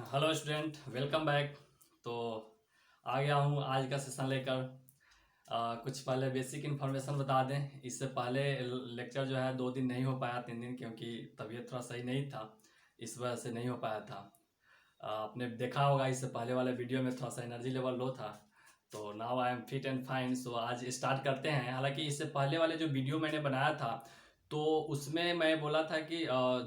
Hello student, welcome back. तो आ गया हूँ आज का सेशन लेकर। कुछ पहले बेसिक इन्फॉर्मेशन बता दें। इससे पहले लेक्चर जो है 2 दिन नहीं हो पाया, 3 दिन, क्योंकि तबीयत थोड़ा सही नहीं था, इस वजह से नहीं हो पाया था। आपने देखा होगा इससे पहले वाले वीडियो में थोड़ा सा एनर्जी लेवल लो था। तो now I am fit and fine. So आज स्टार्ट करते हैं। हालांकि इससे पहले वाले जो वीडियो मैंने बनाया था तो उसमें मैं बोला था कि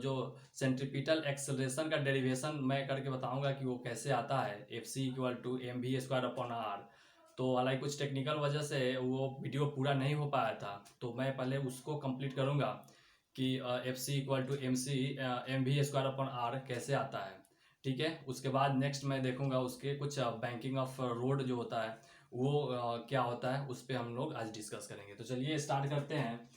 जो सेंट्रीपिटल एक्सेलरेशन का डेरिवेशन मैं करके बताऊंगा कि वो कैसे आता है, F C equal to M V square upon R. तो हालांकि कुछ टेक्निकल वजह से वो वीडियो पूरा नहीं हो पाया था, तो मैं पहले उसको कंप्लीट करूंगा कि F C equal to M V square upon R कैसे आता है। ठीक है, उसके बाद नेक्स्ट मैं देखूंगा उसके कुछ बैंकिंग ऑफ रोड जो होता है वो क्या होता है, उस पर हम लोग आज डिस्कस करेंगे। तो चलिए स्टार्ट करते हैं।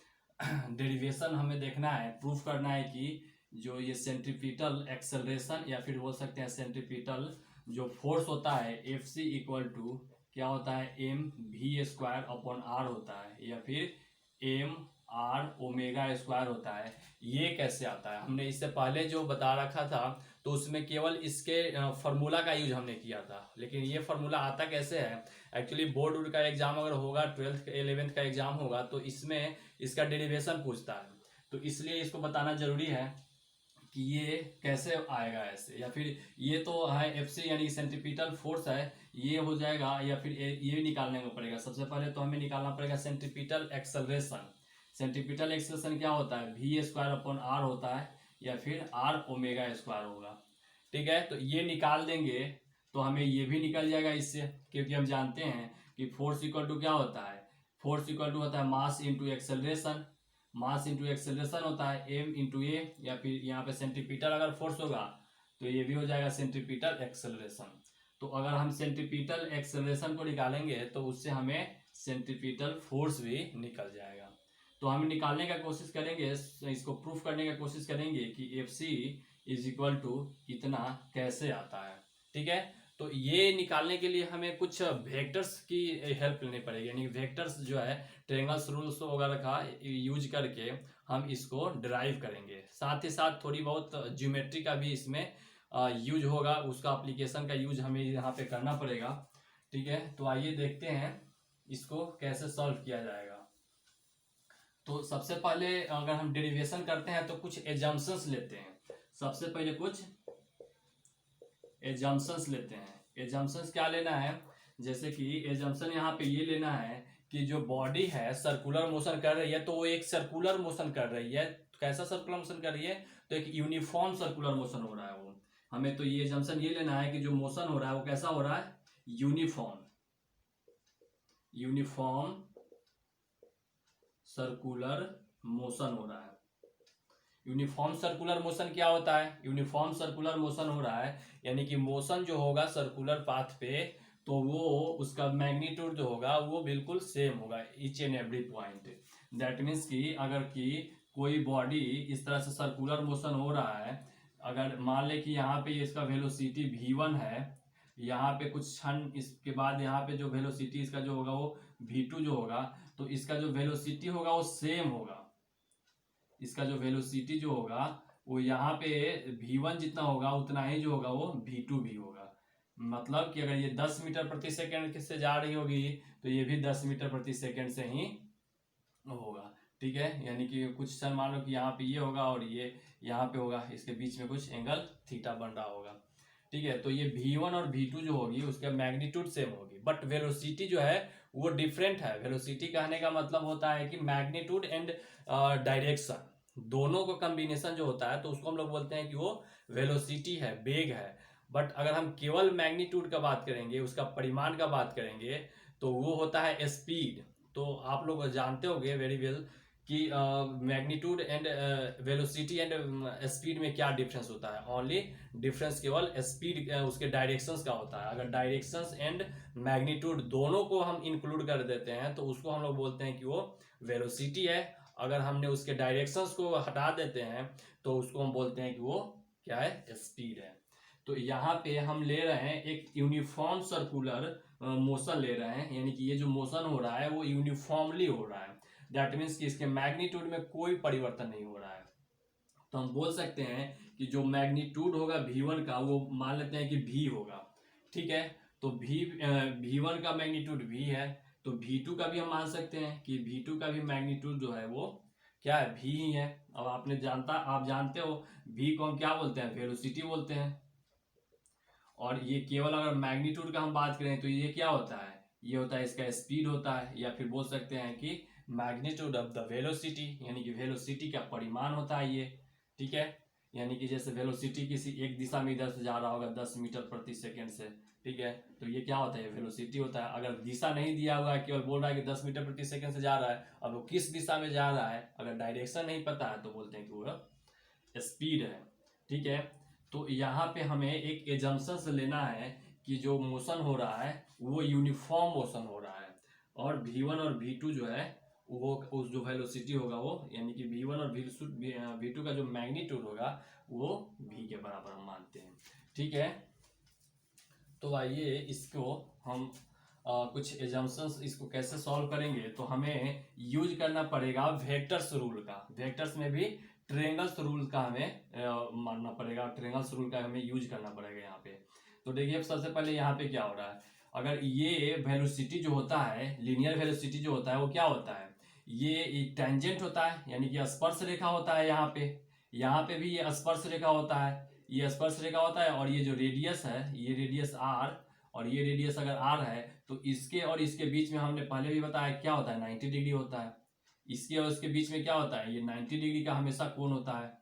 डेरिवेशन हमें देखना है, प्रूफ करना है कि जो ये सेंट्रीपिटल एक्सेलरेशन या फिर बोल सकते हैं सेंट्रीपिटल जो फोर्स होता है एफ सी इक्वल टू क्या होता है, M V square upon R होता है, या फिर एम आर ओमेगा स्क्वायर होता है। ये कैसे आता है हमने इससे पहले जो बता रखा था, तो उसमें केवल इसके फार्मूला का यूज हमने किया था। लेकिन ये फार्मूला आता कैसे है, एक्चुअली बोर्ड का एग्जाम अगर होगा, 12th 11th का एग्जाम होगा, तो इसमें इसका डेरिवेशन पूछता है। तो इसलिए इसको बताना जरूरी है कि ये कैसे आएगा ऐसे, या फिर ये तो है एफ सी यानी सेंट्रीपिटल फोर्स है, ये हो जाएगा, या फिर ये निकालने को पड़ेगा। सबसे पहले तो हमें निकालना पड़ेगा सेंट्रीपिटल एक्सेलरेशन। सेंट्रीपिटल एक्सेलरेशन क्या होता है, वी स्क्वायर अपॉन आर होता है, या फिर आर ओमेगा स्क्वायर होगा। ठीक है, तो ये निकाल देंगे तो हमें ये भी निकल जाएगा इससे, क्योंकि हम जानते हैं कि फोर्स इक्वल टू क्या होता है, फोर्स इक्वल टू होता है mass into acceleration. Mass into acceleration होता है एम इंटू ए, या फिर यहाँ पे सेंट्रीपिटल अगर फोर्स होगा तो ये भी हो जाएगा सेंट्रीपिटल एक्सेलरेशन। तो अगर हम सेंट्रीपिटल एक्सेलरेशन को निकालेंगे तो उससे हमें सेंट्रीपिटल फोर्स भी निकल जाएगा। तो हम निकालने का कोशिश करेंगे, इसको प्रूफ करने का कोशिश करेंगे कि F C is equal to इतना कैसे आता है। ठीक है, तो ये निकालने के लिए हमें कुछ वेक्टर्स की हेल्प लेनी पड़ेगी, यानी वेक्टर्स जो है ट्रायंगल्स रूल्स वगैरह का यूज करके हम इसको डिराइव करेंगे। साथ ही साथ थोड़ी बहुत ज्योमेट्री का भी इसमें यूज होगा, उसका एप्लीकेशन का यूज हमें यहाँ पे करना पड़ेगा। ठीक है, तो आइए देखते हैं इसको कैसे सॉल्व किया जाएगा। तो सबसे पहले अगर हम डेरिवेशन करते हैं तो कुछ एजम्पशंस लेते हैं। सबसे पहले कुछ एजम्पशंस लेते हैं। एजम्पशंस क्या लेना है, जैसे कि एजम्पशन यहाँ पे ये लेना है कि जो बॉडी है सर्कुलर मोशन कर रही है, तो वो एक सर्कुलर मोशन कर रही है। कैसा सर्कुलर मोशन कर रही है, तो एक यूनिफॉर्म सर्कुलर मोशन हो रहा है वो। हमें तो ये एजम्पशन ये लेना है कि जो मोशन हो रहा है वो कैसा हो रहा है, यूनिफॉर्म। यूनिफॉर्म सर्कुलर मोशन हो रहा है। यूनिफॉर्म सर्कुलर मोशन क्या होता है, यूनिफॉर्म सर्कुलर मोशन हो रहा है यानी कि मोशन जो होगा सर्कुलर पाथ पे, तो वो उसका मैग्नीट्यूड जो होगा वो बिल्कुल सेम होगा each and every point. That means कि अगर कि कोई बॉडी इस तरह से सर्कुलर मोशन हो रहा है, अगर मान ले कि यहाँ पे इसका वेलोसिटी v1 है, यहाँ पे कुछ क्षण इसके बाद यहाँ पे जो वेलोसिटी इसका जो होगा वो v2 जो होगा, तो इसका जो वेलोसिटी होगा वो सेम होगा। इसका जो वेलोसिटी जो होगा वो यहाँ पे v1 जितना होगा उतना ही जो होगा वो v2 भी होगा। मतलब कि अगर ये 10 मीटर प्रति सेकेंड से जा रही होगी तो ये भी 10 मीटर प्रति सेकेंड से ही होगा। ठीक है, यानी कि कुछ क्षण मान लो कि यहाँ पे ये होगा और ये यहाँ पे होगा, इसके बीच में कुछ एंगल थीटा बन रहा होगा। ठीक है, तो ये v1 और v2 जो होगी उसका मैग्नीट्यूड सेम होगी, बट वेलोसिटी जो है वो डिफरेंट है। वेलोसिटी कहने का मतलब होता है कि मैग्नीट्यूड एंड डायरेक्शन दोनों को कॉम्बिनेशन जो होता है, तो उसको हम लोग बोलते हैं कि वो वेलोसिटी है, वेग है। बट अगर हम केवल मैग्नीट्यूड का बात करेंगे, उसका परिमाण का बात करेंगे, तो वो होता है स्पीड। तो आप लोग जानते होंगे वेरी वेल कि magnitude and velocity and speed में क्या डिफरेंस होता है। ओनली डिफरेंस केवल स्पीड उसके डायरेक्शंस का होता है। अगर डायरेक्शंस एंड मैग्नीट्यूड दोनों को हम इंक्लूड कर देते हैं तो उसको हम लोग बोलते हैं कि वो वेलोसिटी है। अगर हमने उसके डायरेक्शंस को हटा देते हैं तो उसको हम बोलते हैं कि वो क्या है, स्पीड है। तो यहाँ पे हम ले रहे हैं एक यूनिफॉर्म सर्कुलर मोशन ले रहे हैं, यानी कि ये जो मोशन हो रहा है वो यूनिफॉर्मली हो रहा है। दैट मीन्स कि इसके मैग्नीट्यूड में कोई परिवर्तन नहीं हो रहा है। तो हम बोल सकते हैं कि जो मैग्नीट्यूड होगा V1 का वो मान लेते हैं कि V होगा, ठीक है। तो V1 का मैग्नीट्यूड V है, तो V2 का भी हम मान सकते हैं कि V2 का भी मैग्नीट्यूड जो है वो क्या है, V ही है। अब आप जानते हो V को हम क्या बोलते हैं, वेलोसिटी बोलते हैं। और ये केवल अगर मैग्नीट्यूड का हम बात करें तो ये क्या होता है, ये होता है इसका स्पीड होता है, या फिर बोल सकते हैं कि मैग्नीट्यूड ऑफ द वेलोसिटी, यानी कि वेलोसिटी का परिमाण होता है ये, ठीक है। यानी कि जैसे वेलोसिटी किसी एक दिशा में इधर से जा रहा होगा 10 मीटर प्रति सेकेंड से, ठीक है, तो ये क्या होता है, वेलोसिटी होता है। अगर दिशा नहीं दिया हुआ है, केवल बोल रहा है कि 10 मीटर प्रति सेकेंड से जा रहा है, अब वो किस दिशा में जा रहा है, अगर डायरेक्शन नहीं पता है तो बोलते हैं कि वो स्पीड है, ठीक है। तो यहाँ पे हमें एक एजम्पशन से लेना है कि जो मोशन हो रहा है वो यूनिफॉर्म मोशन हो रहा है, और V1 और V2 जो है वो उस जो वेलोसिटी होगा वो, यानी कि V1 और V2 का जो मैग्नीट्यूड होगा वो V के बराबर हम मानते हैं, ठीक है। तो आइए इसको हम कुछ एजम्पशंस इसको कैसे सॉल्व करेंगे, तो हमें यूज करना पड़ेगा वेक्टर्स रूल का। वेक्टर्स में भी ट्रेंगल्स रूल का हमें मानना पड़ेगा, ट्रेंगल्स रूल का हमें यूज करना पड़ेगा यहाँ पे। तो देखिए सबसे पहले यहाँ पे क्या हो रहा है, अगर ये वेलोसिटी जो होता है, लीनियर वेलोसिटी जो होता है वो क्या होता है, ये एक टेंजेंट होता है, यानी कि स्पर्श रेखा होता है। यहाँ पे भी ये स्पर्श रेखा होता है, ये स्पर्श रेखा होता है। और ये जो रेडियस है, ये रेडियस r, और ये रेडियस अगर r है तो इसके और इसके बीच में हमने पहले भी बताया क्या होता है, 90 डिग्री होता है। इसके और इसके बीच में क्या होता है, ये 90 डिग्री का हमेशा कोण होता है,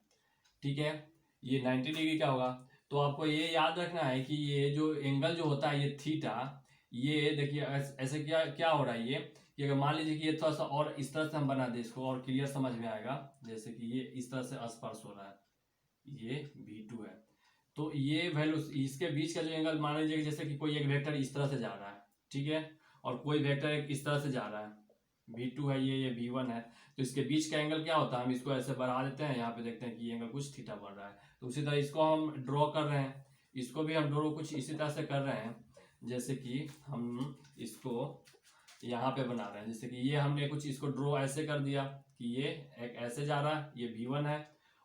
ठीक है, ये 90 डिग्री का होगा। तो आपको ये याद रखना है कि ये जो एंगल जो होता है ये थीटा, ये देखिए ऐसे क्या क्या हो रहा है ये, कि अगर मान लीजिए कि ये थोड़ा सा और इस तरह से हम बना दें इसको और क्लियर समझ में आएगा, जैसे कि ये इस तरह से स्पर्श हो रहा है, ये V2 है। तो ये वैल्यू इसके बीच का जो एंगल मान लीजिए जैसे कि कोई एक वेक्टर इस तरह से जा रहा है, ठीक है, और कोई वेक्टर एक इस तरह से जा रहा है, V2 है ये V1 है, तो इसके बीच का एंगल क्या होता है, हम इसको ऐसे बढ़ा देते हैं, यहाँ पे देखते हैं कि ये एंगल कुछ थीटा बन रहा है। तो उसी तरह इसको हम ड्रॉ कर रहे हैं, इसको भी हम ड्रॉ कुछ इसी तरह से कर रहे हैं, जैसे कि हम इसको यहाँ पे बना रहे हैं, जैसे कि ये हमने कुछ इसको ड्रॉ ऐसे कर दिया कि ये एक ऐसे जा रहा है, ये V1 है,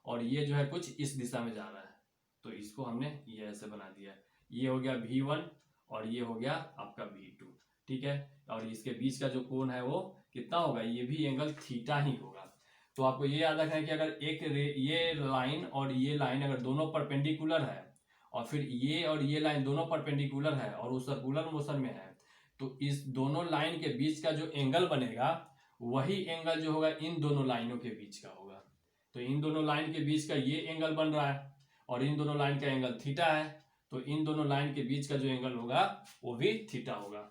और ये जो है कुछ इस दिशा में जा रहा है, तो इसको हमने ये ऐसे बना दिया, ये हो गया V1 और ये हो गया आपका V2, ठीक है। और इसके बीच का जो कोण है वो कितना होगा, ये भी एंगल थीटा ही होगा। तो आपको ये याद रखना है कि अगर ये लाइन और ये लाइन अगर दोनों परपेंडिकुलर है, और फिर ये और ये लाइन दोनों परपेंडिकुलर है और वो सर्कुलर मोशन में है, तो इस दोनों लाइन के बीच का जो एंगल बनेगा वही एंगल जो होगा इन दोनों लाइनों के बीच का होगा। तो इन दोनों लाइन के बीच का ये एंगल बन रहा है और इन दोनों लाइन का एंगल थीटा है, तो इन दोनों लाइन के बीच का जो एंगल होगा वो भी थीटा होगा,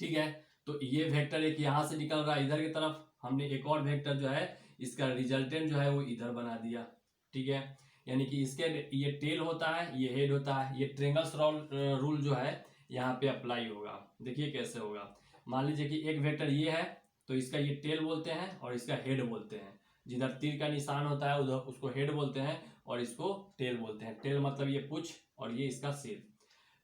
ठीक है। तो ये वेक्टर एक यहाँ से निकल रहा है इधर की तरफ, हमने एक और वेक्टर जो है इसका रिजल्टेंट जो है वो इधर बना दिया, ठीक है। यानी कि इसके ये टेल होता है, ये हेड होता है, ये ट्रेंगल्स रूल जो है यहाँ पे अप्लाई होगा। देखिए कैसे होगा, मान लीजिए कि एक वेक्टर ये है, तो इसका ये टेल बोलते हैं और इसका हेड बोलते हैं। जिधर तीर का निशान होता है उधर उसको हेड बोलते हैं और इसको टेल बोलते हैं। टेल मतलब ये पुछ और ये इसका सिर।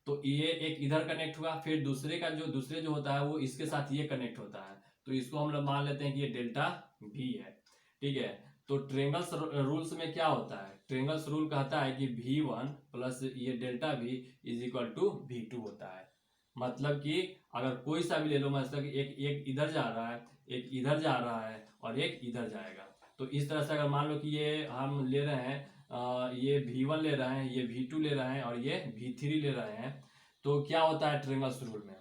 तो ये एक इधर कनेक्ट हुआ, फिर दूसरे जो होता है वो इसके साथ ये कनेक्ट होता है, तो इसको हम लोग मान लेते हैं कि ये डेल्टा V है, ठीक है। तो ट्रेंगल्स रूल्स में क्या होता है, ट्रेंगल्स रूल कहता है कि V1 प्लस ये delta V is equal to V2 होता है। मतलब कि अगर कोई सा भी ले लो, मतलब कि एक इधर जा रहा है, एक इधर जा रहा है और एक इधर जाएगा, तो इस तरह से अगर मान लो कि ये हम ले रहे हैं ये V1 ले रहे हैं, ये V2 ले रहे हैं और ये V3 ले रहे हैं, तो क्या होता है ट्रेंगल्स रूल में,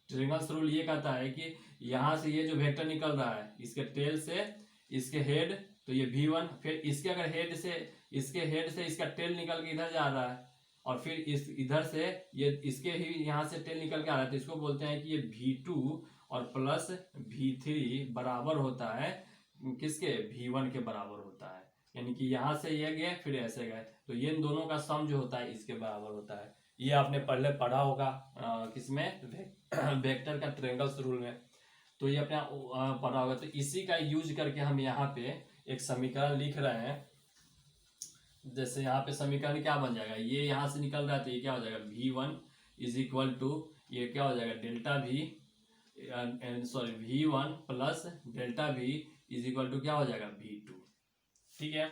ट्रेंगल्स रूल ये कहता है कि यहाँ से ये जो वेक्टर निकल रहा है इसके टेल से इसके हेड, तो ये V1, फिर इसके अगर हेड से इसका टेल निकल के इधर जा रहा है, और फिर इस इधर से ये इसके ही यहाँ से टेल निकल के आ रहा है, तो इसको बोलते हैं कि ये V2 और प्लस V3 बराबर होता है किसके, V1 के बराबर होता है। यानी कि यहाँ से ये गए फिर ऐसे गए, तो ये इन दोनों का सम जो होता है इसके बराबर होता है। ये आपने पहले पढ़ा होगा किसमें, वेक्टर का ट्रेंगल्स रूल में, तो ये अपने पढ़ा होगा। तो इसी का यूज करके हम यहाँ पे एक समीकरण लिख रहे हैं। जैसे यहाँ पे समीकरण क्या बन जाएगा, ये यहाँ से निकल रहा है तो ये क्या हो जाएगा, V1 इज इक्वल टू ये क्या हो जाएगा, delta V1 plus delta V is equal to क्या हो जाएगा, V2, ठीक है।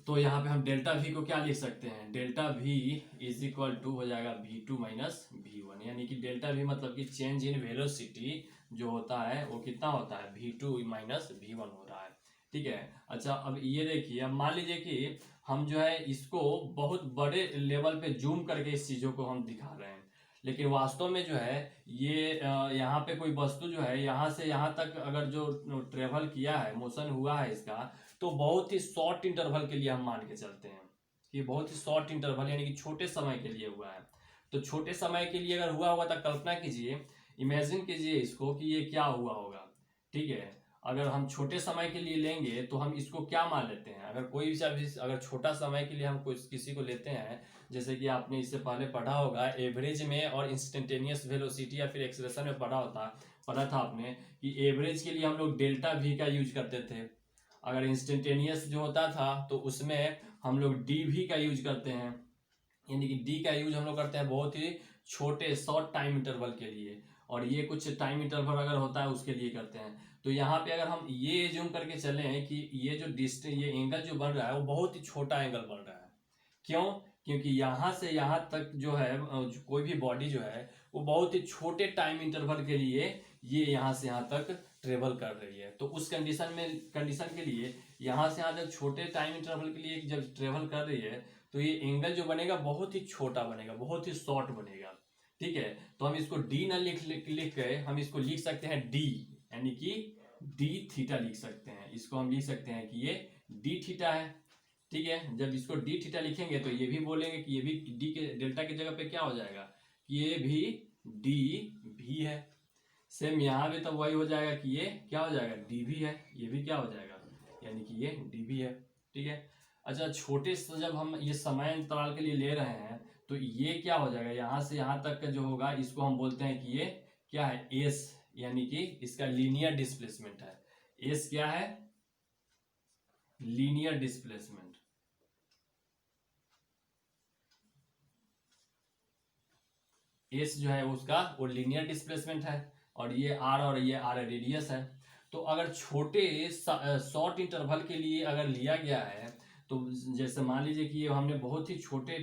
तो यहाँ पे हम डेल्टा वी को क्या लिख सकते हैं, delta V is equal to हो जाएगा v2 माइनस v1, यानी कि डेल्टा वी मतलब कि चेंज इन वेलोसिटी जो होता है वो कितना होता है, v2 माइनस v1 हो रहा है। ठीक है। अच्छा अब ये देखिए, अब मान लीजिए कि हम जो है इसको बहुत बड़े लेवल पे जूम करके इस चीज़ों को हम दिखा रहे हैं, लेकिन वास्तव में जो है ये यहाँ पे कोई वस्तु जो है यहाँ से यहाँ तक अगर जो ट्रेवल किया है, मोशन हुआ है इसका, तो बहुत ही शॉर्ट इंटरवल के लिए हम मान के चलते हैं कि बहुत ही शॉर्ट इंटरवल यानी कि छोटे समय के लिए हुआ है। तो छोटे समय के लिए अगर हुआ होगा तो कल्पना कीजिए, इमेजिन कीजिए इसको कि ये क्या हुआ होगा। ठीक है। अगर हम छोटे समय के लिए लेंगे तो हम इसको क्या मान लेते हैं, अगर कोई भी अगर छोटा समय के लिए हम किसी को लेते हैं, जैसे कि आपने इससे पहले पढ़ा होगा एवरेज में और इंस्टेंटेनियस वेलोसिटी या फिर एक्सेलरेशन में पढ़ा था आपने कि एवरेज के लिए हम लोग डेल्टा वी का यूज करते थे, अगर इंस्टेंटेनियस जो होता था तो उसमें हम लोग डी वी का यूज करते हैं, यानी कि डी का यूज हम लोग करते हैं बहुत ही छोटे शॉर्ट टाइम इंटरवल के लिए, और ये कुछ टाइम इंटरवल अगर होता है उसके लिए करते हैं। तो यहाँ पे अगर हम ये जूम करके चलें कि ये जो डिस्टेंस, ये एंगल जो बन रहा है वो बहुत ही छोटा एंगल बन रहा है। क्यों? क्योंकि यहाँ से यहाँ तक जो है कोई भी बॉडी जो है वो बहुत ही छोटे टाइम इंटरवल के लिए ये यहाँ से यहाँ तक ट्रेवल कर रही है। तो उस कंडीशन के लिए यहाँ से यहाँ तक छोटे टाइम इंटरवल के लिए जब ट्रेवल कर रही है तो ये एंगल जो बनेगा बहुत ही छोटा बनेगा, बहुत ही शॉर्ट बनेगा। ठीक है। तो हम इसको डी ना लिख गए, हम इसको लिख सकते हैं डी, यानी कि डी थीटा लिख सकते हैं। इसको हम लिख सकते हैं कि ये डी थीटा है। ठीक है। जब इसको डी थीटा लिखेंगे तो ये भी बोलेंगे कि ये भी डी के डेल्टा की जगह पे क्या हो जाएगा कि ये भी डी भी है। सेम यहाँ भी तो वही हो जाएगा कि ये क्या हो जाएगा, डी भी है, ये भी क्या हो जाएगा, यानी कि ये डी भी है। ठीक है। अच्छा छोटे से जब हम ये समय अंतराल के लिए ले रहे हैं तो ये क्या हो जाएगा, यहाँ से यहाँ तक का जो होगा इसको हम बोलते हैं कि ये क्या है, एस, यानी कि इसका लीनियर डिस्प्लेसमेंट है। एस क्या है, लीनियर डिस्प्लेसमेंट। एस जो है उसका वो लीनियर डिस्प्लेसमेंट है, और ये आर रेडियस है। तो अगर छोटे शॉर्ट इंटरवल के लिए अगर लिया गया है तो जैसे मान लीजिए कि ये हमने बहुत ही छोटे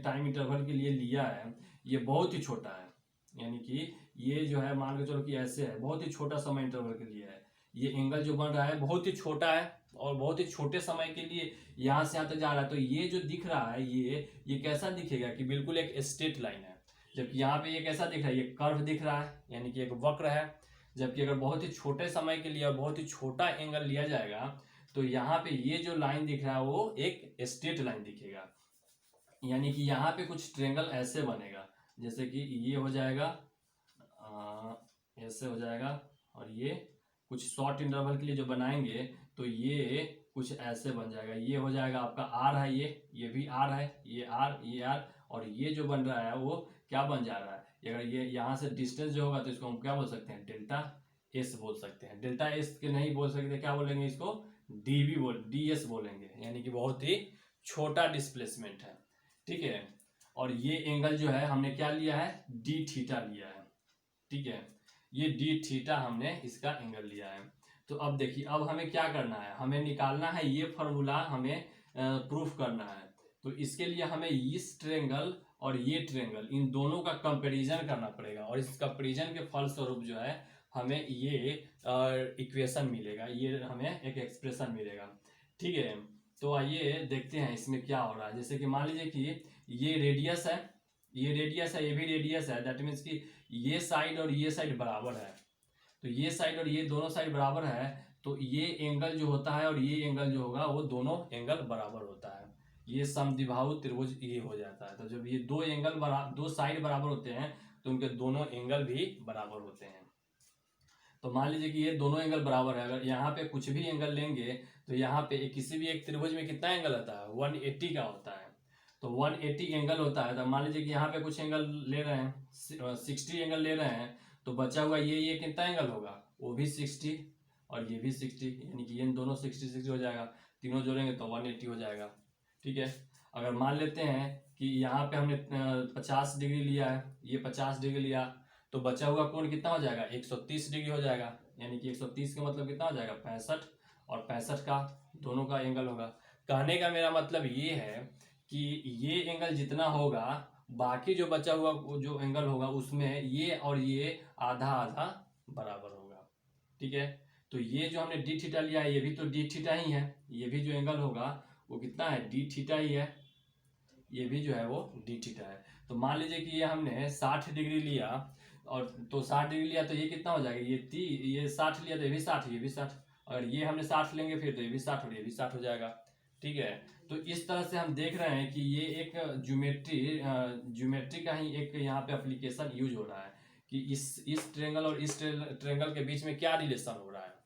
टाइम इंटरवल के लिए लिया है, ये बहुत ही छोटा है, यानी कि ये जो है मान के चलो कि ऐसे है, बहुत ही छोटा समय इंटरवल के लिए है, ये एंगल जो बन रहा है बहुत ही छोटा है और बहुत ही छोटे समय के लिए यहाँ से यहाँ तक जा रहा है। तो ये जो दिख रहा है ये कैसा दिखेगा कि बिल्कुल एक स्ट्रेट लाइन है, जबकि यहाँ पे ये कैसा दिख रहा है, ये कर्व दिख रहा है, यानी कि एक वक्र है। जबकि अगर बहुत ही छोटे समय के लिए और बहुत ही छोटा एंगल लिया जाएगा तो यहाँ पे ये जो लाइन दिख रहा है वो एक स्ट्रेट लाइन दिखेगा, यानी कि यहाँ पे कुछ ट्रेंगल ऐसे बनेगा, जैसे कि ये हो जाएगा, ऐसे हो जाएगा, और ये कुछ शॉर्ट इंटरवल के लिए जो बनाएंगे तो ये कुछ ऐसे बन जाएगा। ये हो जाएगा आपका आर है, ये भी आर है, ये आर, और ये जो बन रहा है वो क्या बन जा रहा है, अगर ये यहाँ से डिस्टेंस जो होगा तो इसको हम क्या बोल सकते हैं, डेल्टा एस बोल सकते हैं। डेल्टा एस के नहीं बोल सकते, क्या बोलेंगे इसको, डी एस बोलेंगे, यानी कि बहुत ही छोटा डिस्प्लेसमेंट है। ठीक है। और ये एंगल जो है हमने क्या लिया है, डी थीटा लिया है। ठीक है। ये डी थीटा हमने इसका एंगल लिया है। तो अब देखिए, अब हमें क्या करना है, हमें निकालना है ये फॉर्मूला, हमें प्रूफ करना है। तो इसके लिए हमें इस ट्रेंगल और ये ट्रेंगल इन दोनों का कंपैरिजन करना पड़ेगा, और इस कंपैरिजन के फलस्वरूप जो है हमें ये इक्वेशन मिलेगा, ये हमें एक एक्सप्रेशन मिलेगा। ठीक है। तो आइए देखते हैं इसमें क्या हो रहा है। जैसे कि मान लीजिए कि ये रेडियस है, ये रेडियस है, ये भी रेडियस है, दैट मीन्स कि ये साइड और ये साइड बराबर है। तो ये साइड और ये दोनों साइड बराबर है, तो ये एंगल जो होता है और ये एंगल जो होगा वो दोनों एंगल बराबर होता है, ये समद्विबाहु त्रिभुज ये हो जाता है। तो जब ये दो साइड बराबर होते हैं तो उनके दोनों एंगल भी बराबर होते हैं। तो मान लीजिए कि ये दोनों एंगल बराबर है, अगर यहाँ पे कुछ भी एंगल लेंगे तो यहाँ पे किसी भी एक त्रिभुज में कितना एंगल होता है, 180 का होता है। तो 180 एंगल होता है, तो मान लीजिए कि यहाँ पे कुछ एंगल ले रहे हैं, 60 एंगल ले रहे हैं, तो बचा हुआ ये कितना एंगल होगा, वो भी 60 और ये भी 60, यानी कि ये दोनों 60 हो जाएगा, तीनों जोड़ेंगे तो 180 हो जाएगा। ठीक है। अगर मान लेते हैं कि यहाँ पे हमने 50 डिग्री लिया है, ये 50 डिग्री लिया, तो बचा हुआ कोण कितना हो जाएगा, 130 डिग्री हो जाएगा, यानी कि 130 का मतलब कितना हो जाएगा, 65, और 65 का दोनों का एंगल होगा। कहने का मेरा मतलब ये है कि ये एंगल जितना होगा, बाकी जो बचा हुआ जो एंगल होगा उसमें ये और ये आधा आधा बराबर होगा। ठीक है, तो ये जो हमने डी थीटा लिया है ये भी तो डी थीटा ही है, ये भी जो एंगल होगा वो कितना है, डी थीटा ही है, ये भी जो है वो डी थीटा है। तो मान लीजिए कि ये हमने 60 डिग्री लिया, और तो 60 डिग्री लिया तो ये कितना हो जाएगा, ये 60 लिया तो ये भी 60, ये भी 60, अगर ये हमने 60 लेंगे फिर तो ये भी 60 और ये भी 60 हो जाएगा। ठीक है, तो इस तरह से हम देख रहे हैं कि ये एक ज्योमेट्री का ही एक यहाँ पे एप्लीकेशन यूज हो रहा है कि इस ट्रेंगल और इस ट्रेंगल के बीच में क्या रिलेशन हो रहा है।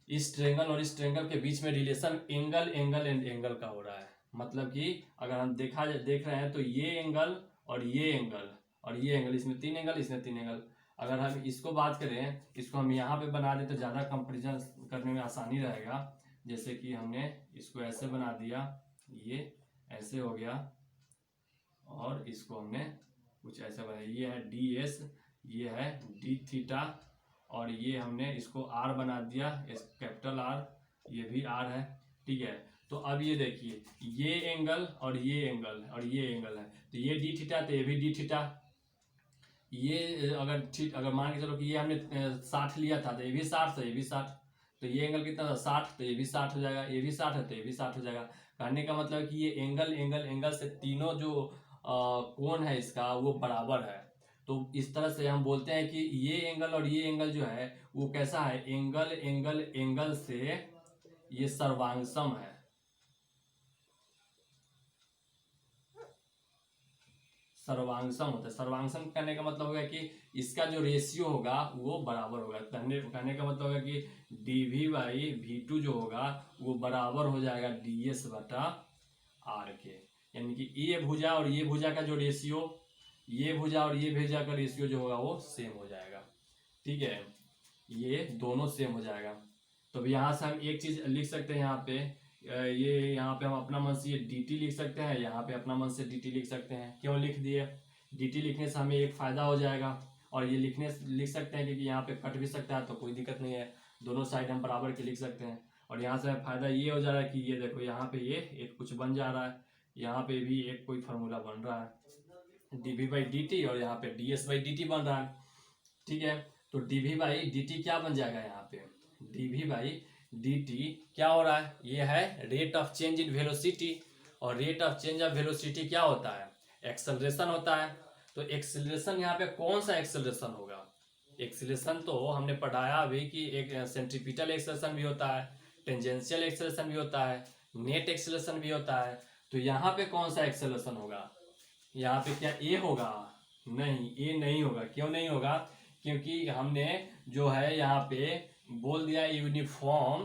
इस ट्रेंगल और इस ट्रेंगल के बीच में relation angle angle and angle का हो रहा है। मतलब कि अगर हम देख रहे हैं तो ये एंगल और ये एंगल और ये एंगल, इसमें 3 एंगल, इसमें 3 एंगल। अगर हम इसको बात करें, इसको हम यहाँ पे बना दें तो ज़्यादा कंपेरिजन करने में आसानी रहेगा। जैसे कि हमने इसको ऐसे बना दिया, ये ऐसे हो गया, और इसको हमने कुछ ऐसे बनाया, ये है डी एस, ये है डी थीटा, और ये हमने इसको आर बना दिया, कैपिटल आर, ये भी आर है। ठीक है, तो अब ये देखिए, ये एंगल और ये एंगल और ये एंगल है, तो ये डी थीटा तो ये भी डी थीटा। ये अगर मान के चलो कि ये हमने 60 लिया था तो ये भी 60, तो ये भी 60, तो ये एंगल कितना था 60, तो ये भी 60 हो जाएगा, ये भी 60 है तो ये भी 60 हो जाएगा। कहने का मतलब कि ये एंगल एंगल एंगल से तीनों जो कोण है इसका वो बराबर है। तो इस तरह से हम बोलते हैं कि ये एंगल और ये एंगल जो है वो कैसा है, एंगल एंगल एंगल से ये सर्वांगसम है। सर्वांगसम होता है। सर्वांगसम कहने का मतलब होगा कि इसका जो रेशियो होगा वो बराबर होगा। कहने का मतलब होगा कि D V by V two जो होगा वो बराबर हो जाएगा डी एस बटा आर के। यानी कि ये भुजा और ये भुजा का जो रेशियो, ये भुजा और ये भुजा का रेशियो जो होगा वो सेम हो जाएगा। ठीक है, ये दोनों सेम हो जाएगा। तो यहाँ से हम एक चीज लिख सकते हैं, यहाँ पे ये यहाँ पे हम अपना मन से ये dt लिख सकते हैं, यहाँ पे अपना मन से dt लिख सकते हैं। क्यों लिख दिए, dt लिखने से हमें एक फायदा हो जाएगा, और ये लिख सकते हैं क्योंकि यहाँ पे कट भी सकता है तो कोई दिक्कत नहीं है, दोनों साइड हम बराबर के लिख सकते हैं। और यहाँ से फायदा ये हो जा रहा है कि ये देखो यहाँ पे ये एक कुछ बन जा रहा है, यहाँ पे भी एक कोई फार्मूला बन रहा है dv बाई dt, और यहाँ पे ds बाई dt बन रहा है। ठीक है, तो dv बाई dt क्या बन जाएगा, यहाँ पे dv बाई dt क्या हो रहा है, ये है rate of change in velocity, और rate of change of velocity क्या होता है, एक्सेलरेशन होता है। तो एक्सेलरेशन यहाँ पे कौन सा एक्सेलरेशन होगा, एक्सेलरेशन तो हमने पढ़ाया अभी कि एक सेंट्रीपिटल एक्सेलरेशन भी होता है, टेंजेंशियल एक्सेलरेशन भी होता है, नेट एक्सेलरेशन भी होता है। तो यहाँ पे कौन सा एक्सेलरेशन होगा, यहाँ पे क्या ए होगा, नहीं ए नहीं होगा। क्यों नहीं होगा, क्योंकि हमने जो है यहाँ पे बोल दिया यूनिफॉर्म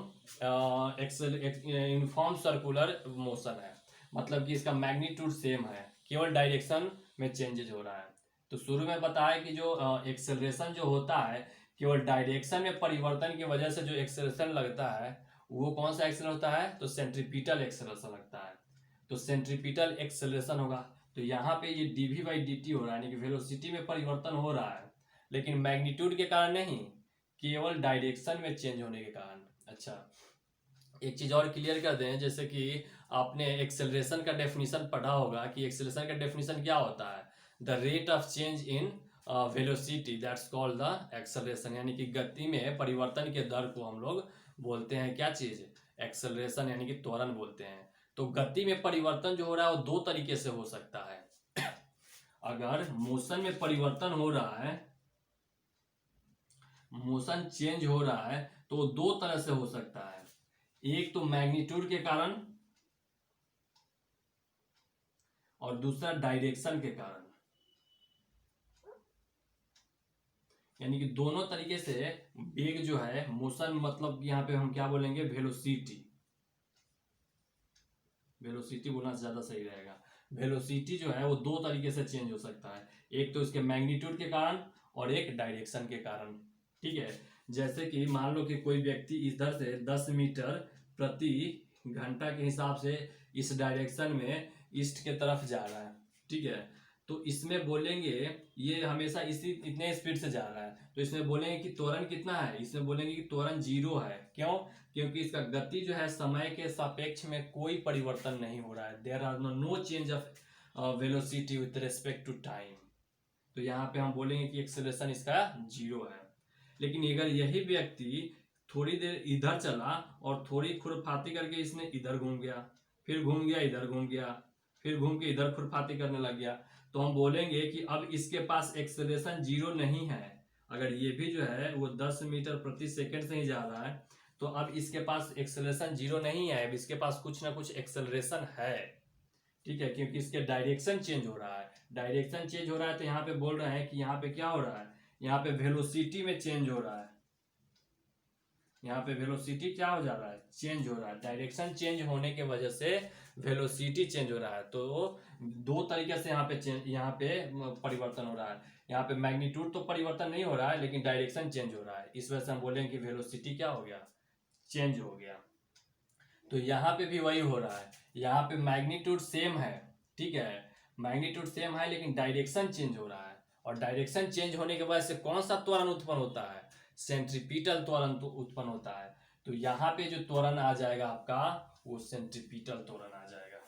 यूनिफॉर्म सर्कुलर मोशन है, मतलब कि इसका मैग्नीट्यूड सेम है, केवल डायरेक्शन में चेंजेज हो रहा है। तो शुरू में बताया कि जो एक्सेलरेशन जो होता है केवल डायरेक्शन में परिवर्तन की वजह से जो एक्सेलरेशन लगता है वो कौन सा एक्सेलरेशन होता है, तो सेंट्रीपिटल एक्सेलरेशन लगता है, तो सेंट्रीपिटल एक्सेलरेशन होगा। तो यहाँ पे ये dv बाई dt हो रहा है, यानी कि वेलोसिटी में परिवर्तन हो रहा है, लेकिन मैग्नीट्यूड के कारण नहीं, केवल डायरेक्शन में चेंज होने के कारण। अच्छा, एक चीज और क्लियर कर दें, जैसे कि आपने एक्सेलरेशन का डेफिनेशन पढ़ा होगा कि एक्सेलरेशन का डेफिनेशन क्या होता है, the rate of change in velocity that's called the acceleration, यानी कि गति में परिवर्तन के दर को हम लोग बोलते हैं क्या चीज, एक्सेलरेशन, यानी कि त्वरण बोलते हैं। तो गति में परिवर्तन जो हो रहा है वो दो तरीके से हो सकता है। अगर मोशन में परिवर्तन हो रहा है, मोशन चेंज हो रहा है, तो दो तरह से हो सकता है, एक तो मैग्नीट्यूड के कारण और दूसरा डायरेक्शन के कारण, यानी कि दोनों तरीके से वेग जो है, मोशन मतलब यहाँ पे हम क्या बोलेंगे, वेलोसिटी, वेलोसिटी बोलना ज्यादा सही रहेगा। वेलोसिटी जो है वो दो तरीके से चेंज हो सकता है, एक तो इसके मैग्नीट्यूड के कारण और एक डायरेक्शन के कारण। ठीक है, जैसे कि मान लो कि कोई व्यक्ति इधर से 10 मीटर प्रति घंटा के हिसाब से इस डायरेक्शन में ईस्ट के तरफ जा रहा है। ठीक है, तो इसमें बोलेंगे ये हमेशा इसी इतने स्पीड से जा रहा है, तो इसमें बोलेंगे कि त्वरण कितना है, इसमें बोलेंगे कि त्वरण 0 है। क्यों? क्योंकि इसका गति जो है समय के सापेक्ष में कोई परिवर्तन नहीं हो रहा है, there are no change of velocity with respect to time. तो यहाँ पे हम बोलेंगे कि एक्सेलरेशन इसका 0 है। लेकिन अगर यही व्यक्ति थोड़ी देर इधर चला और थोड़ी खुरफाती करके इसने इधर घूम गया, फिर घूम गया इधर घूम गया, फिर घूम के इधर खुरफाती करने लग गया, तो हम बोलेंगे कि अब इसके पास एक्सेलरेशन 0 नहीं है। अगर ये भी जो है वो 10 मीटर प्रति सेकंड से ही जा रहा है, तो अब इसके पास एक्सेलरेशन 0 नहीं है, अब इसके पास कुछ ना कुछ एक्सेलरेशन है। ठीक है, क्योंकि इसके डायरेक्शन चेंज हो रहा है। डायरेक्शन चेंज हो रहा है तो यहाँ पे बोल रहे हैं कि यहाँ पे क्या हो रहा है, यहाँ पे वेलोसिटी में चेंज हो रहा है। यहाँ पे वेलोसिटी क्या हो जा रहा है, चेंज हो रहा है। डायरेक्शन चेंज होने के वजह से वेलोसिटी चेंज हो रहा है। तो दो तरीके से यहाँ पे परिवर्तन हो रहा है। यहाँ पे मैग्नीट्यूड तो परिवर्तन नहीं हो रहा है, लेकिन डायरेक्शन चेंज हो रहा है। इस वजह से हम बोलेंगे कि वेलोसिटी क्या हो गया, चेंज हो गया। तो यहाँ पे भी वही हो रहा है, यहाँ पे मैग्नीट्यूड सेम है। ठीक है, मैग्नीट्यूड सेम है लेकिन डायरेक्शन चेंज हो रहा है। और डायरेक्शन चेंज होने के वजह से कौन सा त्वरण उत्पन्न होता है, सेंट्रीपिटल त्वरण तो उत्पन्न होता है। तो यहाँ पे जो त्वरण आ जाएगा आपका, वो सेंट्रीपिटल त्वरण आ जाएगा।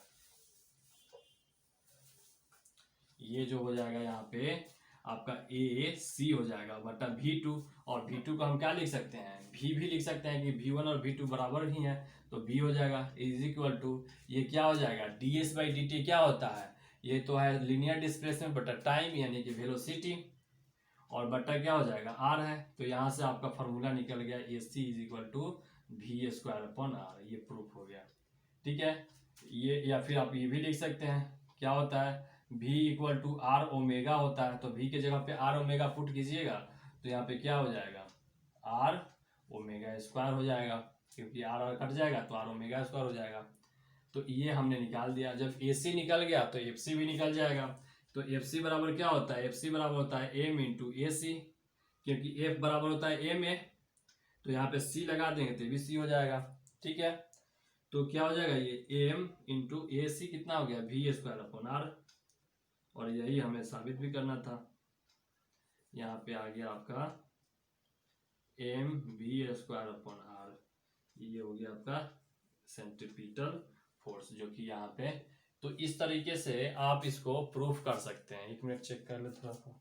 ये जो हो जाएगा यहाँ पे आपका ए सी हो जाएगा बटा V2। और V2 को हम क्या लिख सकते हैं, V भी लिख सकते हैं कि V1 और V2 बराबर ही है, तो V हो जाएगा इज इक्वल टू, ये क्या हो जाएगा, ds/dt क्या होता है, ये तो है लीनियर डिस्प्लेसमेंट बटा टाइम यानी कि वेलोसिटी, और बटा क्या हो जाएगा r है। तो यहाँ से आपका फॉर्मूला निकल गया AC is equal to V²/r। ये प्रूफ हो गया। ठीक है, ये या फिर आप ये भी लिख सकते हैं, क्या होता है, V equal to R omega होता है। तो V के जगह पे R ओमेगा पुट कीजिएगा तो यहाँ पे क्या हो जाएगा, R ओमेगा स्क्वायर हो जाएगा, क्योंकि R कट जाएगा तो R ओमेगा स्क्वायर हो जाएगा। तो ये हमने निकाल दिया। जब AC निकल गया तो FC भी निकल जाएगा। तो FC बराबर क्या होता है, FC बराबर होता है M इंटू AC, क्योंकि F बराबर होता है M A। तो यहाँ पे C लगा देंगे तो भी C हो जाएगा। ठीक है, तो क्या हो जाएगा, ये M इंटू AC कितना हो गया, V²/R। और यही हमें साबित भी करना था। यहाँ पे आ गया आपका mv²/r। ये हो गया आपका सेंट्रीपिटल फोर्स, जो कि यहाँ पे, तो इस तरीके से आप इसको प्रूफ कर सकते हैं। एक मिनट चेक कर ले थोड़ा सा।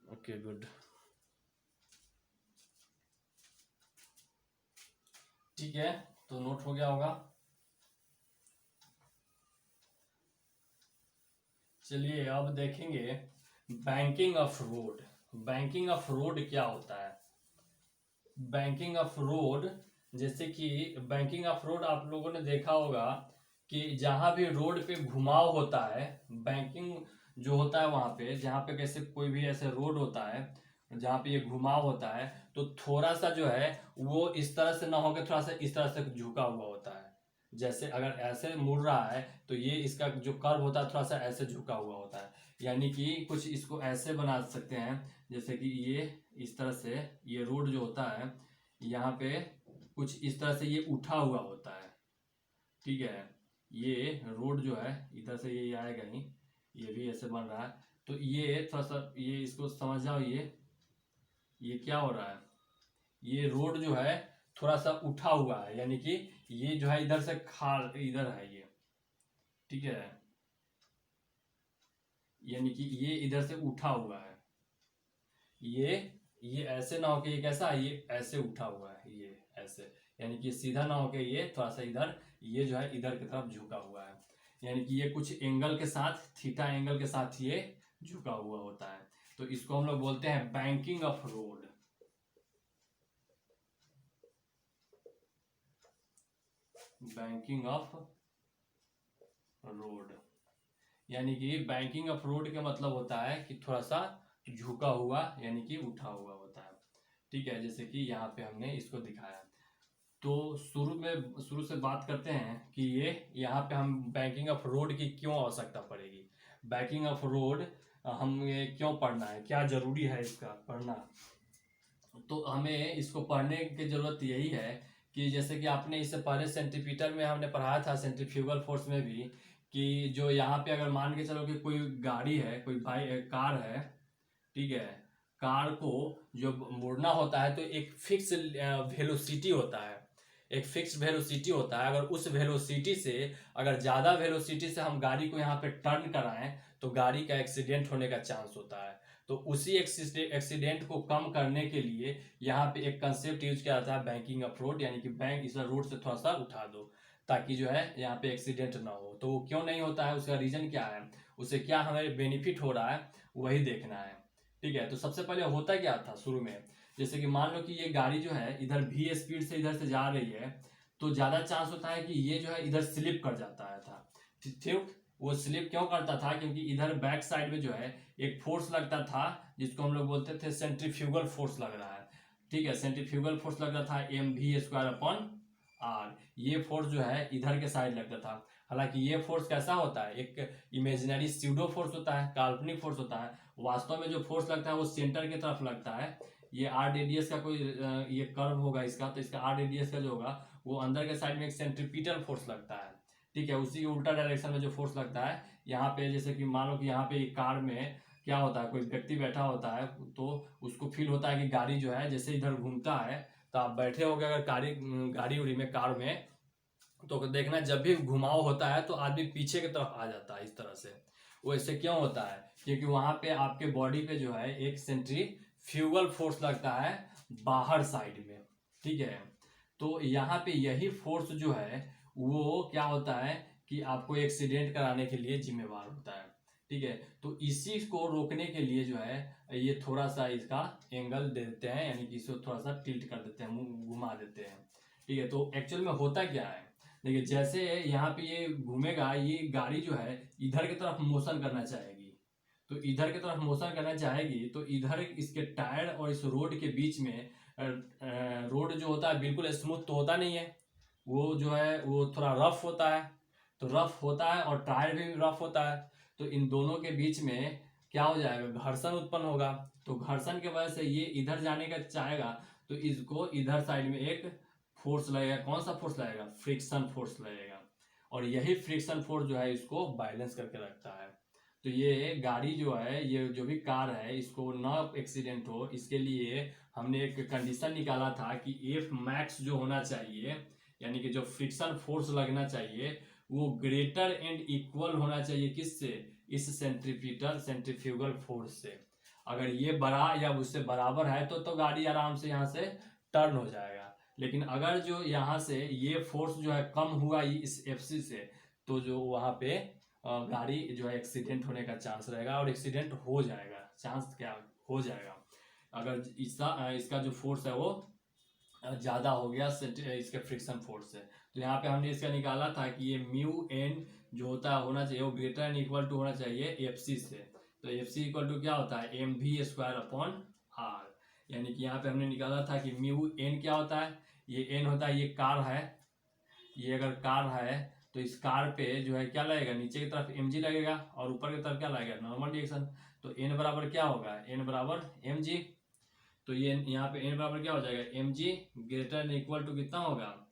ओके गुड, ठीक है, तो नोट हो गया होगा। चलिए अब देखेंगे banking of road. Banking of road क्या होता है, बैंकिंग ऑफ रोड, जैसे कि बैंकिंग ऑफ रोड आप लोगों ने देखा होगा कि जहां भी रोड पे घुमाव होता है, बैंकिंग जो होता है वहां पे, जहां पे कैसे कोई भी ऐसे रोड होता है जहां पे ये घुमाव होता है, तो थोड़ा सा जो है वो इस तरह से ना होकर थोड़ा सा इस तरह से झुका हुआ होता है। जैसे अगर ऐसे मुड़ रहा है तो ये इसका जो कर्व होता है थोड़ा सा ऐसे झुका हुआ होता है। यानी कि कुछ इसको ऐसे बना सकते हैं, जैसे कि ये इस तरह से, ये रोड जो होता है यहाँ पे कुछ इस तरह से ये उठा हुआ होता है। ठीक है, ये रोड जो है इधर से ये आएगा ही, ये भी ऐसे बन रहा है। तो ये थोड़ा सा ये इसको समझ जाओ, ये क्या हो रहा है, ये रोड जो है थोड़ा सा उठा हुआ है, यानी कि ये जो है इधर से खाल इधर है ये। ठीक है, यानी कि ये इधर से उठा हुआ है, ये ऐसे ना होके ये कैसा है, ये ऐसे उठा हुआ है, ये ऐसे, यानी कि सीधा ना होके ये थोड़ा सा इधर, ये जो है इधर की तरफ झुका हुआ है। यानी कि ये कुछ एंगल के साथ, थीटा एंगल के साथ ये झुका हुआ होता है। तो इसको हम लोग बोलते हैं banking of road. Banking of road, यानी कि बैंकिंग ऑफ रोड का मतलब होता है कि थोड़ा सा झुका हुआ यानी कि उठा हुआ होता है। ठीक है, जैसे कि यहाँ पे हमने इसको दिखाया। तो शुरू से बात करते हैं कि ये यहाँ पे हम बैंकिंग ऑफ रोड की क्यों आवश्यकता पड़ेगी, बैंकिंग ऑफ रोड हम ये क्यों पढ़ना है, क्या जरूरी है इसका पढ़ना। तो हमें इसको पढ़ने की जरूरत यही है कि जैसे कि आपने इससे पहले सेंट्रीपिटल में हमने पढ़ाया था, सेंट्रीफ्यूगल फोर्स में भी, कि जो यहाँ पे अगर मान के चलो कि कोई गाड़ी है, कोई कार है, ठीक है, कार को जो मुड़ना होता है तो एक फिक्स वेलोसिटी होता है, एक फिक्स वेलोसिटी होता है। अगर उस वेलोसिटी से, अगर ज़्यादा वेलोसिटी से हम गाड़ी को यहाँ पे टर्न कराएं तो गाड़ी का एक्सीडेंट होने का चांस होता है। तो उसी एक्सीडेंट को कम करने के लिए यहाँ पे एक कंसेप्ट यूज किया जाता है, बैंकिंग अप्रोच, यानी कि बैंक इस रोड से थोड़ा सा उठा दो ताकि जो है यहाँ पे एक्सीडेंट ना हो। तो वो क्यों नहीं होता है, उसका रीजन क्या है, उससे क्या हमें बेनिफिट हो रहा है, वही देखना है। ठीक है, तो सबसे पहले होता क्या था शुरू में, जैसे कि मान लो कि ये गाड़ी जो है इधर भी स्पीड से इधर से जा रही है, तो ज़्यादा चांस होता है कि ये जो है इधर स्लिप कर जाता है था। ठीक, वो स्लिप क्यों करता था, क्योंकि इधर बैक साइड में जो है एक फोर्स लगता था जिसको हम लोग बोलते थे सेंट्रीफ्यूगल फोर्स लग रहा है। ठीक है, सेंट्रीफ्यूगल फोर्स लग रहा था mv² / r। ये फोर्स जो है इधर के साइड लगता था। हालांकि ये फोर्स कैसा होता है, एक इमेजिनरी स्यूडो फोर्स होता है, काल्पनिक फोर्स होता है। वास्तव में जो फोर्स लगता है वो सेंटर की तरफ लगता है। ये आर रेडियस का कोई ये कर्व होगा इसका, तो इसका आर रेडियस का जो होगा वो अंदर के साइड में एक सेंट्रीपिटल फोर्स लगता है। ठीक है, उसी के उल्टा डायरेक्शन में जो फोर्स लगता है यहाँ पे, जैसे कि मान लो कि यहाँ पे कार में क्या होता है, कोई व्यक्ति बैठा होता है तो उसको फील होता है कि गाड़ी जो है जैसे इधर घूमता है, तो आप बैठे होगे अगर गाड़ी उड़ी में, कार में, तो देखना जब भी घुमाव होता है तो आदमी पीछे की तरफ आ जाता है इस तरह से। वो ऐसे क्यों होता है, क्योंकि वहां पे आपके बॉडी पे जो है एक सेंट्रीफ्यूगल फोर्स लगता है बाहर साइड में। ठीक है, तो यहाँ पे यही फोर्स जो है वो क्या होता है कि आपको एक्सीडेंट कराने के लिए जिम्मेवार होता है। ठीक है, तो इसी को रोकने के लिए जो है ये थोड़ा सा इसका एंगल दे देते हैं, यानी कि इसको थोड़ा सा टिल्ट कर देते हैं, घुमा देते हैं। ठीक है, तो एक्चुअल में होता क्या है, देखिए जैसे यहाँ पे ये घूमेगा, ये गाड़ी जो है इधर की तरफ मोशन करना चाहेगी, तो इधर की तरफ मोशन करना चाहेगी तो इधर इसके टायर और इस रोड के बीच में, रोड जो होता है बिल्कुल स्मूथ तो होता नहीं है, वो जो है वो थोड़ा रफ होता है। तो रफ होता है और टायर भी रफ होता है, तो इन दोनों के बीच में क्या हो जाएगा, घर्षण उत्पन्न होगा। तो घर्षण की वजह से ये इधर जाने का चाहेगा, तो इसको इधर साइड में एक फोर्स लगेगा। कौन सा फोर्स लगेगा, फ्रिक्शन फोर्स लगेगा। और यही फ्रिक्शन फोर्स जो है इसको बैलेंस करके रखता है। तो ये गाड़ी जो है, ये जो भी कार है, इसको ना एक्सीडेंट हो, इसके लिए हमने एक कंडीशन निकाला था कि एफ मैक्स जो होना चाहिए, यानी कि जो फ्रिक्शन फोर्स लगना चाहिए वो ग्रेटर एंड इक्वल होना चाहिए, किससे, इस सेंट्रीफ्यूगल फोर्स से। अगर ये बड़ा या उससे बराबर है तो गाड़ी आराम से यहाँ से टर्न हो जाएगा। लेकिन अगर जो यहाँ से ये फोर्स जो है कम हुआ इस एफसी से, तो जो वहाँ पे गाड़ी जो है एक्सीडेंट होने का चांस रहेगा, और एक्सीडेंट हो जाएगा, चांस क्या हो जाएगा अगर इसका जो फोर्स है वो ज़्यादा हो गया इसके फ्रिक्शन फोर्स से। तो यहाँ पे हमने इसका निकाला था कि ये म्यू एन जो होता है होना चाहिए वो ग्रेटर एंड इक्वल टू होना चाहिए एफ सी से। तो एफ सी इक्वल टू क्या होता है, mv²/r। यानी कि यहाँ पे हमने निकाला था कि म्यू एन क्या होता है, ये एन होता है, ये कार है, ये अगर कार है तो इस कार पे जो है क्या लगेगा, नीचे की तरफ mg लगेगा और ऊपर की तरफ क्या लगेगा, नॉर्मल रिएक्शन। तो n बराबर क्या होगा, n बराबर mg। तो ये यहाँ पे n बराबर क्या हो जाएगा, mg greater and equal to कितना होगा,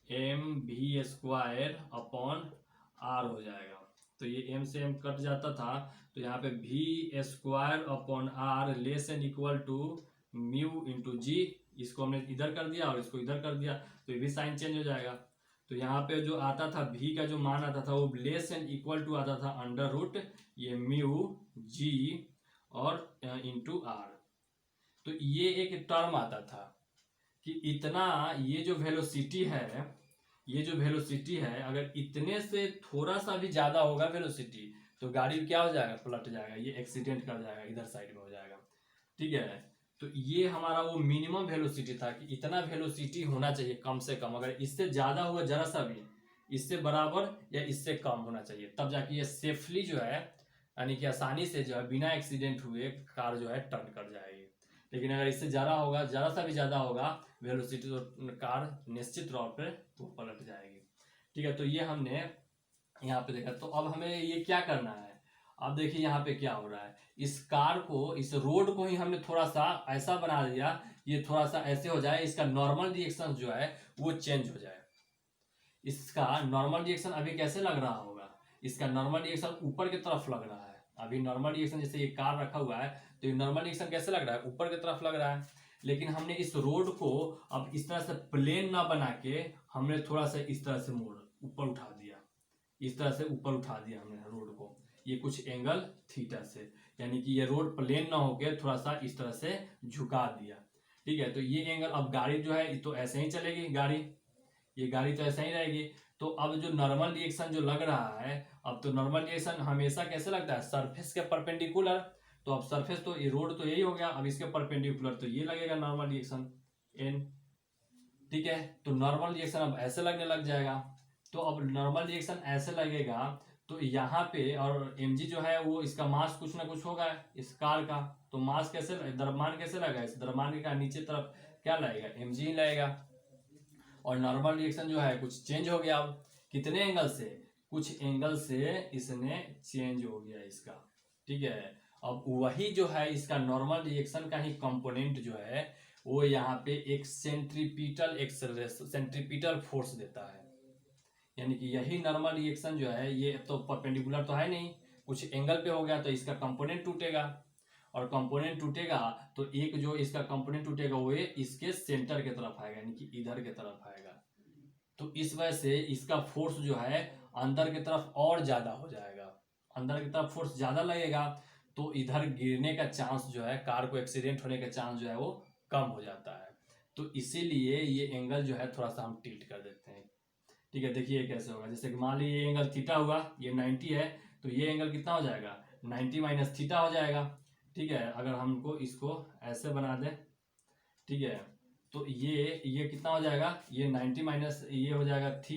mv²/r हो जाएगा। तो ये m से m कट जाता था, तो यहाँ पे v²/r less and equal to mu into g. इसको हमने इधर कर दिया और इसको इधर कर दिया, तो ये भी साइन चेंज हो जाएगा। तो यहाँ पे जो आता था v का जो मान आता था वो लेस एंड इक्वल टू आता था अंडर रूट ये म्यू जी और इंटू आर। तो ये एक टर्म आता था कि इतना, ये जो वेलोसिटी है, ये जो वेलोसिटी है अगर इतने से थोड़ा सा भी ज्यादा होगा वेलोसिटी तो गाड़ी क्या हो जाएगा, पलट जाएगा, ये एक्सीडेंट कर जाएगा, इधर साइड में हो जाएगा। ठीक है, तो ये हमारा वो मिनिमम वेलोसिटी था कि इतना वेलोसिटी होना चाहिए कम से कम, अगर इससे ज्यादा हुआ जरा सा भी, इससे बराबर या इससे कम होना चाहिए, तब जाके ये सेफली जो है, यानी कि आसानी से जो है बिना एक्सीडेंट हुए कार जो है टर्न कर जाएगी। लेकिन अगर इससे ज़्यादा होगा, ज़रा सा भी ज़्यादा होगा वेलोसिटी, तो कार निश्चित तौर पे वो पलट जाएगी। ठीक है, तो ये हमने यहाँ पे देखा। तो अब हमें ये क्या करना है, अब देखिए यहाँ पे क्या हो रहा है, इस कार को, इस रोड को ही हमने थोड़ा सा ऐसा बना दिया ये थोड़ा सा ऐसे हो जाए, इसका नॉर्मल रिएक्शन जो है वो चेंज हो जाए। इसका नॉर्मल रिएक्शन अभी कैसे लग रहा होगा, इसका नॉर्मल रिएक्शन ऊपर की तरफ लग रहा है। अभी नॉर्मल रिएक्शन जैसे ये कार रखा हुआ है तो ये नॉर्मल रिएक्शन कैसे लग रहा है, ऊपर की तरफ लग रहा है। लेकिन हमने इस रोड को अब इस तरह से प्लेन ना बना के हमने थोड़ा सा इस तरह से मोड़ ऊपर उठा दिया, इस तरह से ऊपर उठा दिया हमने रोड को, ये कुछ एंगल थीटा से, यानी कि ये रोड प्लेन ना होके थोड़ा सा इस तरह से झुका दिया। ठीक है, तो ये एंगल, अब गाड़ी जो है तो ऐसे ही चलेगी गाड़ी, ये गाड़ी तो ऐसे ही रहेगी। तो अब जो नॉर्मल रिएक्शन जो लग रहा है, अब तो नॉर्मल रिएक्शन हमेशा कैसे लगता है, सरफेस के परपेंडिकुलर। तो अब सरफेस तो ये रोड तो यही हो गया, अब इसके परपेंडिकुलर तो ये लगेगा नॉर्मल रिएक्शन एन। ठीक है, तो नॉर्मल रिएक्शन अब ऐसे लगने लग जाएगा। तो अब नॉर्मल रिएक्शन ऐसे लगेगा तो यहाँ पे, और mg जो है वो इसका मास कुछ ना कुछ होगा इस कार का, तो मास कैसे, द्रव्यमान कैसे लगेगा, इस द्रव्यमान का नीचे तरफ क्या लगेगा, mg ही लगेगा। और नॉर्मल रिएक्शन जो है कुछ चेंज हो गया, अब कितने एंगल से, कुछ एंगल से इसने चेंज हो गया इसका। ठीक है, अब वही जो है इसका नॉर्मल रिएक्शन का ही कंपोनेंट जो है वो यहाँ पे एक सेंट्रीपिटल फोर्स देता है। यानी कि यही नॉर्मल रिएक्शन जो है, ये तो परपेंडिकुलर तो है नहीं, कुछ एंगल पे हो गया तो इसका कंपोनेंट टूटेगा, और कंपोनेंट टूटेगा तो एक जो इसका कंपोनेंट टूटेगा वो इसके सेंटर के तरफ आएगा, यानी कि इधर के तरफ आएगा। तो इस वजह से इसका फोर्स जो है अंदर की तरफ और ज्यादा हो जाएगा, अंदर की तरफ फोर्स ज्यादा लगेगा तो इधर गिरने का चांस जो है, कार को एक्सीडेंट होने का चांस जो है वो कम हो जाता है। तो इसीलिए ये एंगल जो है थोड़ा सा हम टिल्ट कर देते हैं। ठीक है, देखिए कैसे होगा, जैसे कि मान लीजिए ये एंगल थीटा हुआ, ये 90 है, तो ये एंगल कितना हो जाएगा, 90 माइनस थीटा हो जाएगा। ठीक है, अगर हमको इसको ऐसे बना दें, ठीक है, तो ये कितना हो जाएगा, ये 90 माइनस ये हो जाएगा थी